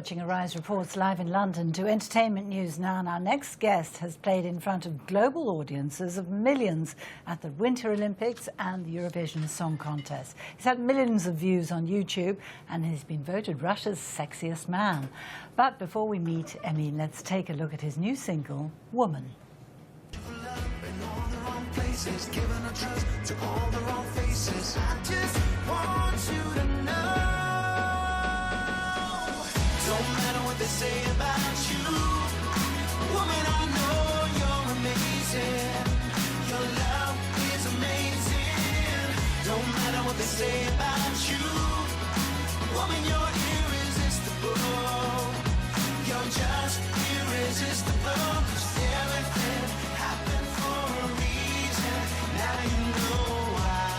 watching Arise Reports live in London. To entertainment news now, and our next guest has played in front of global audiences of millions at the Winter Olympics and the Eurovision Song Contest. He's had millions of views on YouTube and he's been voted Russia's sexiest man. But before we meet Emin, let's take a look at his new single, Woman. They say about you, woman, I know you're amazing. Your love is amazing. Don't matter what they say about you, woman, you're irresistible. You're just irresistible. 'Cause everything happened for a reason. Now you know why.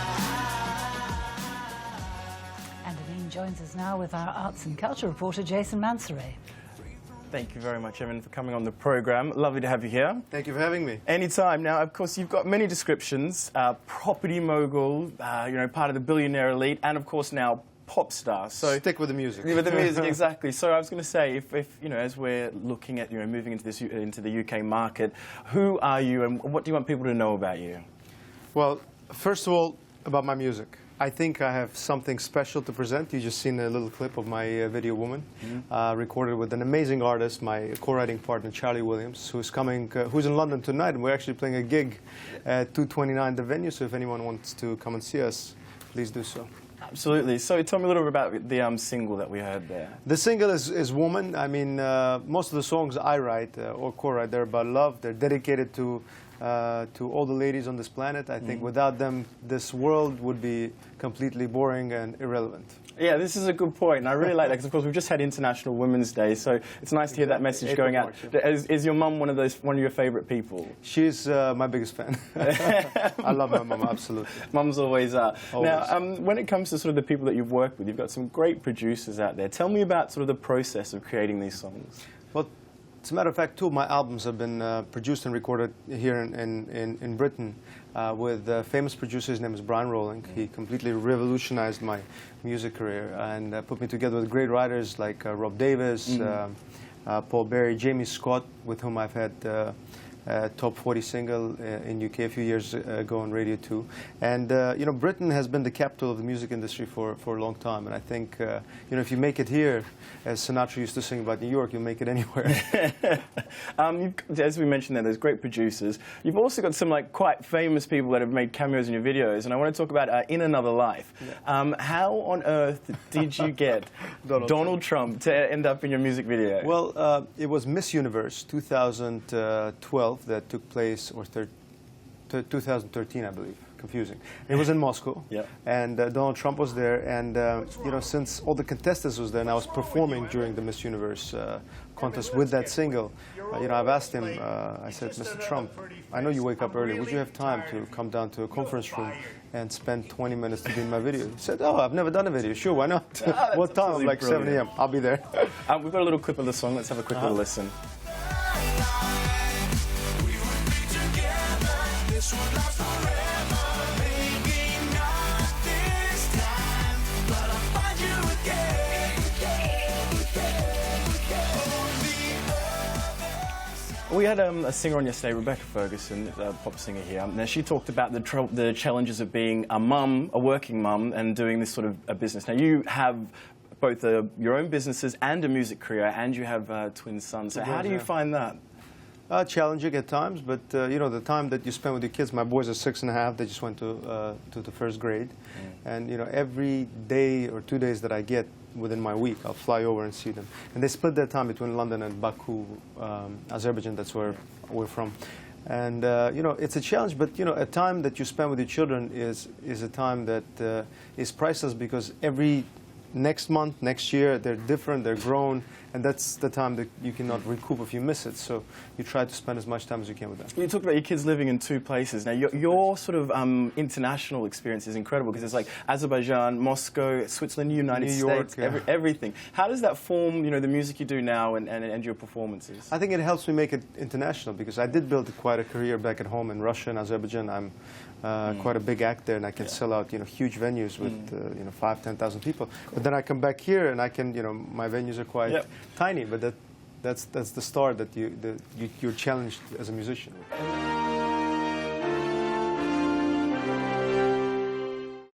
And Emin joins us now with our arts and culture reporter, Jason Mansoray. Thank you very much, Emin, for coming on the programme. Lovely to have you here. Thank you for having me. Anytime. Now, of course, you've got many descriptions. Property mogul, part of the billionaire elite, and, of course, now pop star. So stick with the music. With the music, exactly. So I was going to say, if as we're looking at, moving into the UK market, who are you and what do you want people to know about you? Well, first of all, about my music. I think I have something special to present. You just seen a little clip of my video Woman, recorded with an amazing artist, my co-writing partner Charlie Williams, who's in London tonight, and we're actually playing a gig at 229 the venue. So if anyone wants to come and see us, please do so. Absolutely. So tell me a little bit about the single that we heard there. The single is Woman. I mean, most of the songs I write or co-write, they're about love. They're dedicated to all the ladies on this planet. I think without them, this world would be completely boring and irrelevant. Yeah, this is a good point, and I really like that because, of course, we've just had International Women's Day, so it's nice to hear that message going out. Is your mum one of your favourite people? She's my biggest fan. I love my mum, absolutely. Mums always are. Always. Now, when it comes to sort of the people that you've worked with, you've got some great producers out there. Tell me about sort of the process of creating these songs. Well, as a matter of fact, 2 of my albums have been produced and recorded here in Britain with a famous producer. His name is Brian Rowling. He completely revolutionized my music career and put me together with great writers like Rob Davis, Paul Berry, Jamie Scott, with whom I've had top 40 single in UK a few years ago on Radio 2. And, Britain has been the capital of the music industry for a long time. And I think, if you make it here, as Sinatra used to sing about New York, you'll make it anywhere. As we mentioned there's great producers. You've also got some quite famous people that have made cameos in your videos. And I want to talk about In Another Life. Yeah. How on earth did you get Donald Trump to end up in your music video? Well, it was Miss Universe 2012. That took place, or 2013, I believe. Confusing. It was in Moscow, and Donald Trump was there, and since all the contestants was there, and I was performing during the Miss Universe contest with that single, I've asked him. I said, Mr. Trump, I know you wake up early. Would you have time to come down to a conference room and spend 20 minutes to be in my video? He said, oh, I've never done a video. Sure, why not? What time? I'm like, 7 a.m. I'll be there. We've got a little clip of the song. Let's have a quick little listen. We had a singer on yesterday, Rebecca Ferguson, a pop singer here. Now, she talked about the challenges of being a mum, a working mum, and doing this sort of a business. Now, you have both your own businesses and a music career, and you have twin sons. So how do you find that? Challenging at times, but the time that you spend with your kids. My boys are 6.5. They just went to the first grade, and every day or 2 days that I get within my week, I'll fly over and see them. And they split their time between London and Baku, Azerbaijan. That's where we're from. And it's a challenge, but a time that you spend with your children is a time that is priceless, because every next month, next year, they're different, they're grown, and that's the time that you cannot recoup if you miss it. So you try to spend as much time as you can with them. You talked about your kids living in 2 places. Now, your sort of international experience is incredible, because it's like Azerbaijan, Moscow, Switzerland, United States, everything. How does that form, the music you do now and your performances? I think it helps me make it international, because I did build quite a career back at home in Russia and Azerbaijan. I'm quite a big act there, and I can sell out, huge venues with, 5,000, 10,000 people. But then I come back here, and I can, my venues are quite tiny, but that's the start that you're challenged as a musician with.